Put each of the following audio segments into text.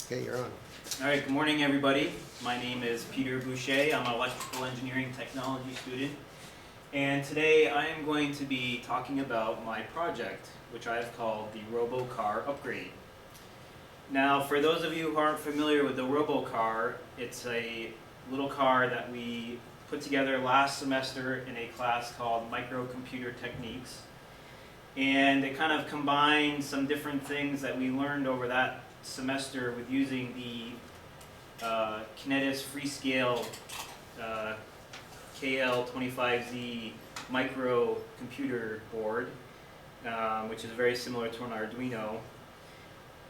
Okay, you're on. All right, good morning everybody. My name is Peter Busha. I'm an electrical engineering technology student. And today I am going to be talking about my project, which I've called the RoboCar upgrade. Now, for those of you who aren't familiar with the RoboCar, it's a little car that we put together last semester in a class called Microcomputer Techniques. And it kind of combined some different things that we learned over that semester with using the Kinetis Freescale KL25Z microcomputer board, which is very similar to an Arduino.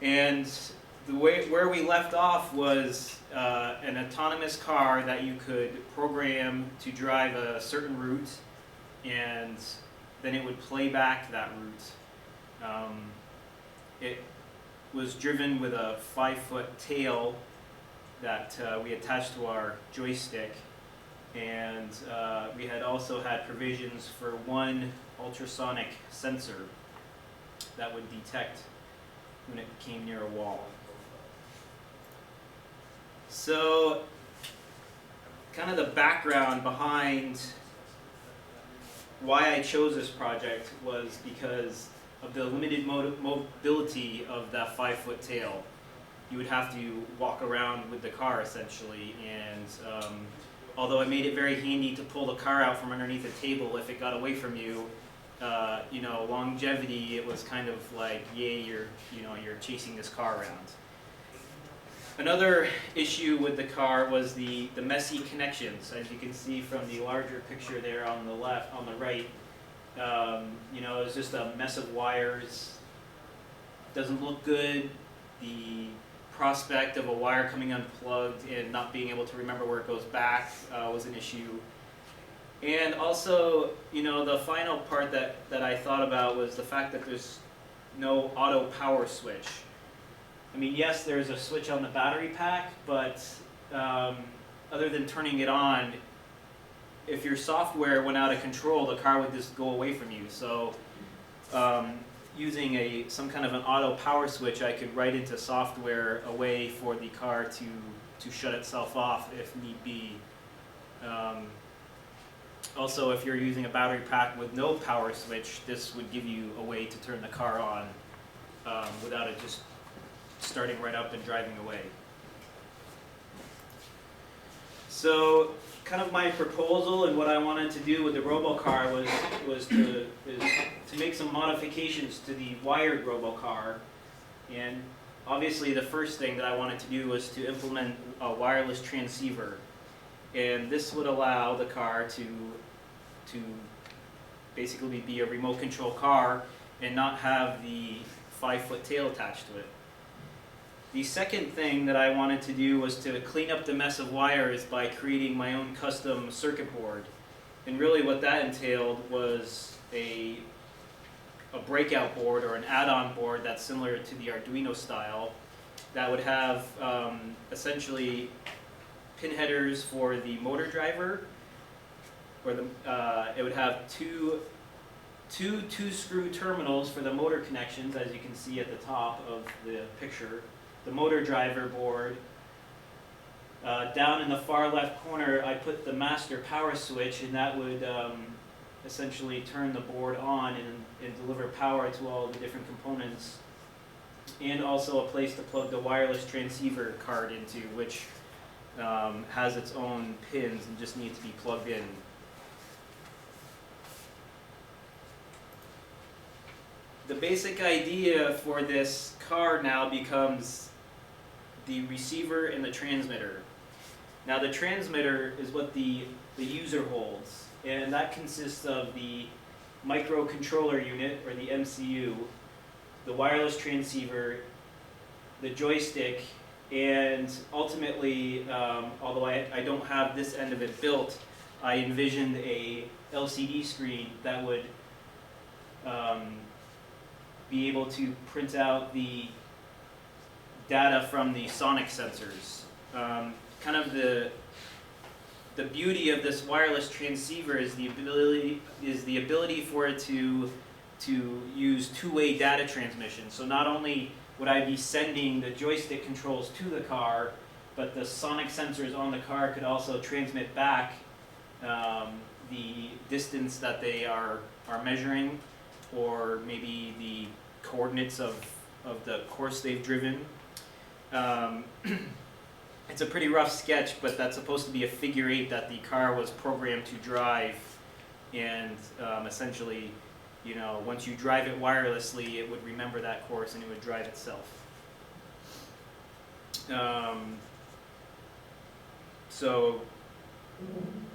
And where we left off was an autonomous car that you could program to drive a certain route, and then it would play back that route. It was driven with a 5-foot tail that we attached to our joystick, and we had also had provisions for one ultrasonic sensor that would detect when it came near a wall. So, kind of the background behind why I chose this project was because of the limited mobility of that 5-foot tail. You would have to walk around with the car essentially, and although it made it very handy to pull the car out from underneath a table if it got away from you, longevity, it was kind of like, yay, you're chasing this car around. Another issue with the car was the messy connections. As you can see from the larger picture there on the right, it was just a mess of wires. Doesn't look good. The prospect of a wire coming unplugged and not being able to remember where it goes back was an issue. And also, the final part that I thought about was the fact that there's no auto power switch. I mean, yes, there's a switch on the battery pack, but other than turning it on, if your software went out of control, the car would just go away from you. So using some kind of an auto power switch, I could write into software a way for the car to shut itself off if need be. Also, if you're using a battery pack with no power switch, this would give you a way to turn the car on without it just starting right up and driving away. So, kind of my proposal and what I wanted to do with the RoboCar was to make some modifications to the wired RoboCar. And obviously the first thing that I wanted to do was to implement a wireless transceiver. And this would allow the car to basically be a remote control car and not have the 5-foot tail attached to it. The second thing that I wanted to do was to clean up the mess of wires by creating my own custom circuit board. And really what that entailed was a breakout board or an add-on board that's similar to the Arduino style that would have essentially pin headers for the motor driver, or it would have two screw terminals for the motor connections, as you can see at the top of the picture. The motor driver board. Down in the far left corner, I put the master power switch, and that would essentially turn the board on and deliver power to all the different components. And also a place to plug the wireless transceiver card into, which has its own pins and just needs to be plugged in. The basic idea for this car now becomes the receiver and the transmitter. Now the transmitter is what the user holds, and that consists of the microcontroller unit, or the MCU, the wireless transceiver, the joystick, and ultimately, although I don't have this end of it built, I envisioned a LCD screen that would be able to print out the data from the sonic sensors. Kind of the beauty of this wireless transceiver is the ability for it to use two-way data transmission. So not only would I be sending the joystick controls to the car, but the sonic sensors on the car could also transmit back the distance that they are measuring, or maybe the coordinates of the course they've driven. It's a pretty rough sketch, but that's supposed to be a figure eight that the car was programmed to drive, and essentially, you know, once you drive it wirelessly, it would remember that course and it would drive itself. So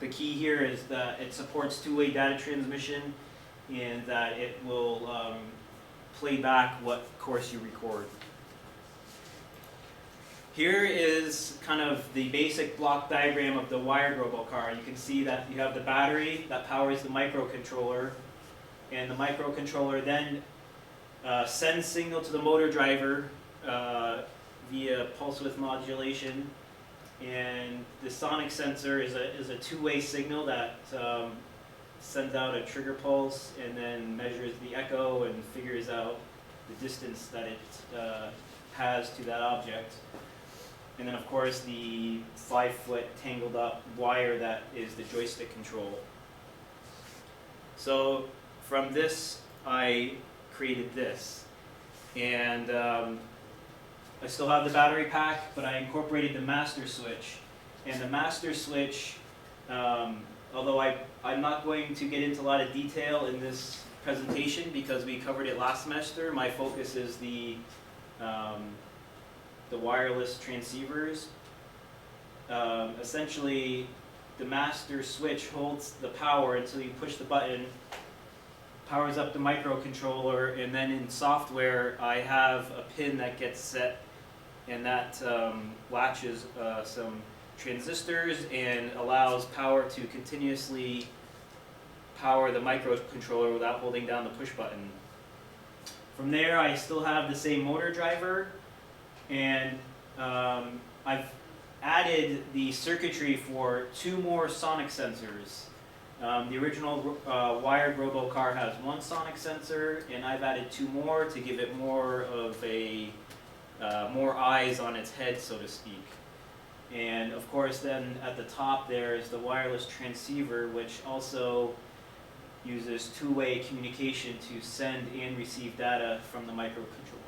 the key here is that it supports two-way data transmission, and that it will play back what course you record. Here is kind of the basic block diagram of the wired RoboCar. You can see that you have the battery that powers the microcontroller, and the microcontroller then sends signal to the motor driver via pulse width modulation, and the sonic sensor is a two-way signal that sends out a trigger pulse and then measures the echo and figures out the distance that it has to that object. And then, of course, the 5-foot tangled up wire that is the joystick control. So from this, I created this. And I still have the battery pack, but I incorporated the master switch. And the master switch, although I'm not going to get into a lot of detail in this presentation because we covered it last semester, my focus is the wireless transceivers. Essentially, the master switch holds the power until you push the button, powers up the microcontroller, and then in software I have a pin that gets set, and that latches some transistors and allows power to continuously power the microcontroller without holding down the push button. From there, I still have the same motor driver, and I've added the circuitry for 2 more sonic sensors. The original wired RoboCar has 1 sonic sensor, and I've added 2 more to give it more of a more eyes on its head, so to speak. And of course, then at the top there is the wireless transceiver, which also uses two-way communication to send and receive data from the microcontroller.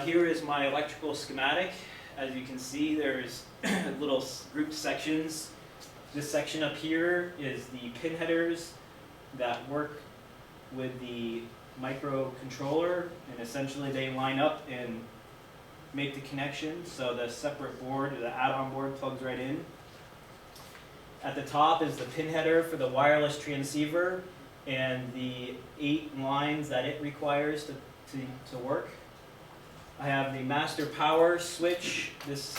Here is my electrical schematic. As you can see, there's little grouped sections. This section up here is the pin headers that work with the microcontroller, and essentially they line up and make the connection, so the separate board, the add-on board, plugs right in. At the top is the pin header for the wireless transceiver and the 8 lines that it requires to work. I have the master power switch. This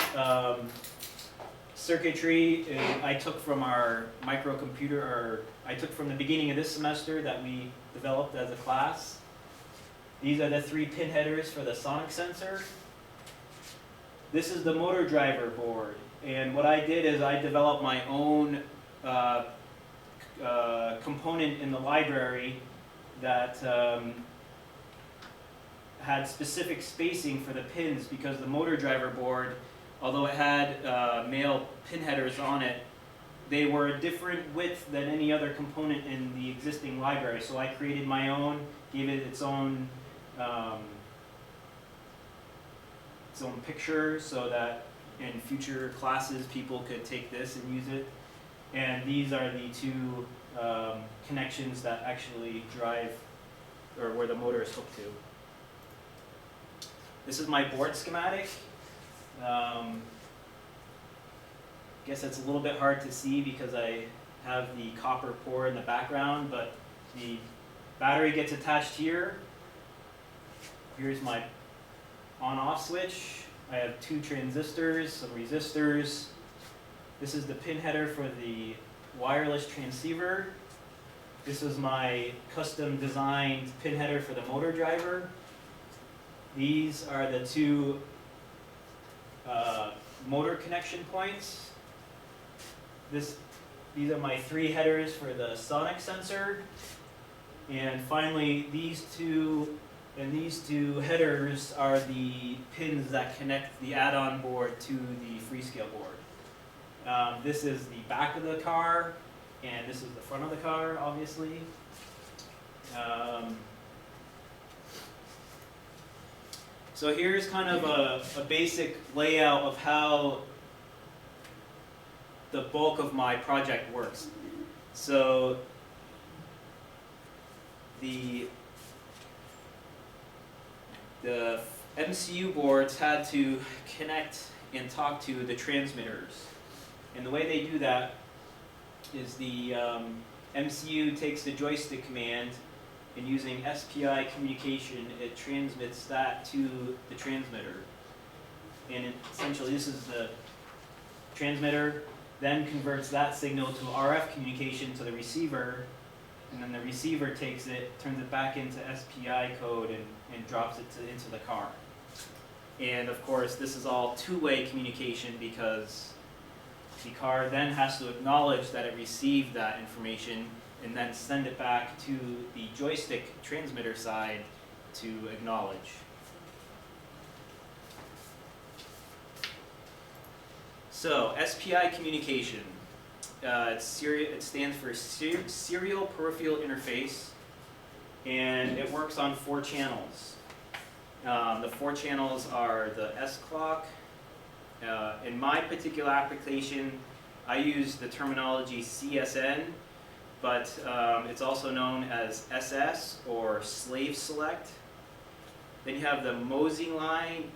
circuitry I took from our microcomputer, or I took from the beginning of this semester that we developed as a class. These are the 3 pin headers for the sonic sensor. This is the motor driver board, and what I did is I developed my own component in the library that had specific spacing for the pins, because the motor driver board, although it had male pin headers on it, they were a different width than any other component in the existing library. So I created my own, gave it its own picture, so that in future classes people could take this and use it. And these are the 2 connections that actually drive, or where the motor is hooked to. This is my board schematic. Guess it's a little bit hard to see because I have the copper core in the background, but the battery gets attached here. Here's my on-off switch. I have 2 transistors, some resistors. This is the pin header for the wireless transceiver. This is my custom designed pin header for the motor driver. These are the 2 motor connection points. This these are my 3 headers for the sonic sensor. And finally, these two headers are the pins that connect the add-on board to the Freescale board. This is the back of the car, and this is the front of the car, obviously. So here's kind of a basic layout of how the bulk of my project works. So the MCU boards had to connect and talk to the transmitters. And the way they do that is the MCU takes the joystick command, and using SPI communication, it transmits that to the transmitter. And essentially, this is the transmitter, then converts that signal to RF communication to the receiver, and then the receiver takes it, turns it back into SPI code, and drops it into the car. And of course, this is all two-way communication because the car then has to acknowledge that it received that information and then send it back to the joystick transmitter side to acknowledge. So, SPI communication. It stands for Serial Peripheral Interface, and it works on 4 channels. The 4 channels are the S clock. In my particular application, I use the terminology CSN, but it's also known as SS, or slave select. Then you have the Mosey line,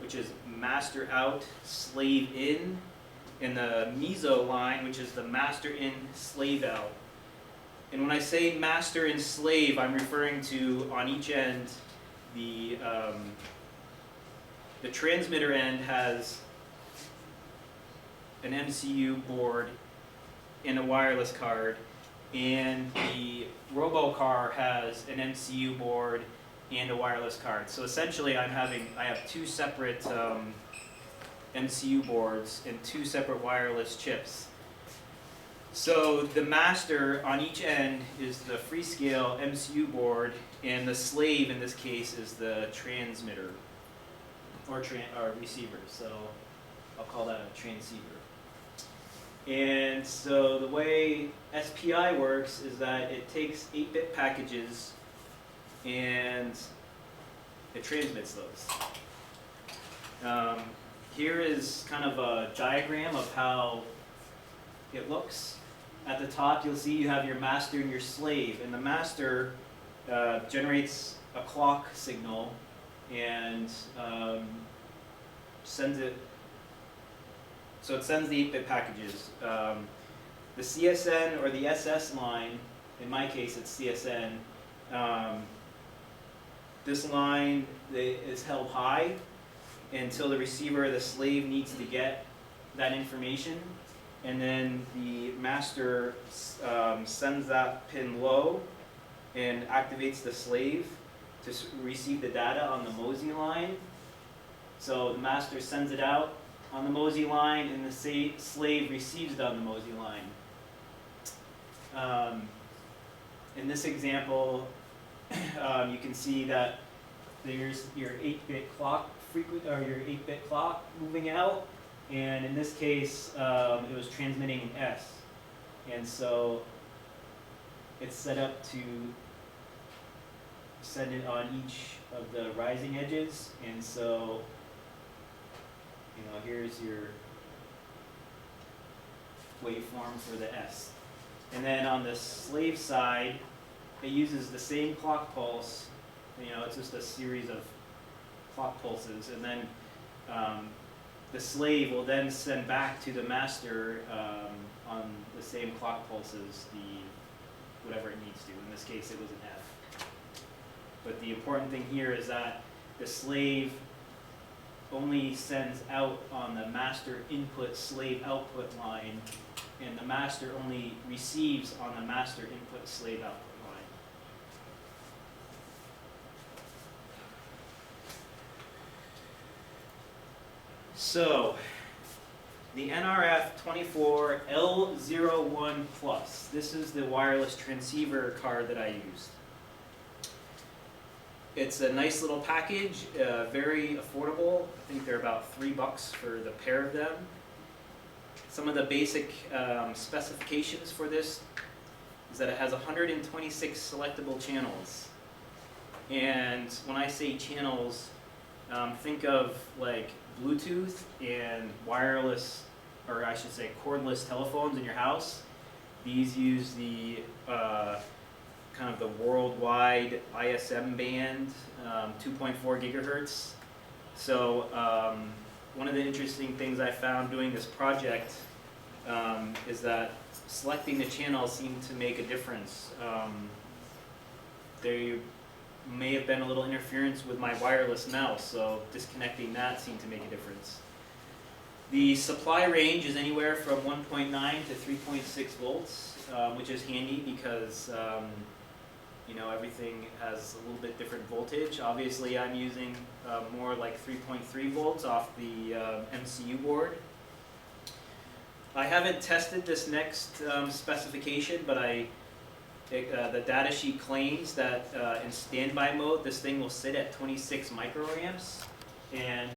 which is master out, slave in, and the meso line, which is the master in, slave out. And when I say master and slave, I'm referring to, on each end, the transmitter end has an MCU board and a wireless card, and the RoboCar has an MCU board and a wireless card. So essentially, I have 2 separate MCU boards and 2 separate wireless chips. So the master on each end is the Freescale MCU board, and the slave in this case is the transmitter or receiver. So I'll call that a transceiver. And so the way SPI works is that it takes 8-bit packages and it transmits those. Here is kind of a diagram of how it looks. At the top, you'll see you have your master and your slave, and the master generates a clock signal and sends it. So it sends the 8-bit packages. The CSN or the SS line, in my case it's CSN, this line is held high until the receiver or the slave needs to get that information, and then the master sends that pin low and activates the slave to receive the data on the Mosey line. So the master sends it out on the Mosey line, and the slave receives it on the Mosey line. In this example, you can see that there's your 8-bit clock your 8-bit clock moving out, and in this case, it was transmitting an S, and so it's set up to send it on each of the rising edges, and so here's your waveform for the S. And then on the slave side, it uses the same clock pulse. It's just a series of clock pulses, and then the slave will then send back to the master on the same clock pulses whatever it needs to. In this case, it was an F. But the important thing here is that the slave only sends out on the master input slave output line, and the master only receives on the master input slave output line. So The NRF24L01 Plus. This is the wireless transceiver card that I used. It's a nice little package, very affordable. I think they're about $3 for the pair of them. Some of the basic specifications for this is that it has 126 selectable channels. And when I say channels, think of like Bluetooth and wireless, or I should say cordless telephones in your house. These use the kind of the worldwide ISM band, 2.4 gigahertz. So one of the interesting things I found doing this project is that selecting the channel seemed to make a difference. There may have been a little interference with my wireless mouse, so disconnecting that seemed to make a difference. The supply range is anywhere from 1.9 to 3.6 volts, which is handy because you know, everything has a little bit different voltage. Obviously, I'm using more like 3.3 volts off the MCU board. I haven't tested this next specification, but the data sheet claims that in standby mode, this thing will sit at 26 microamps, and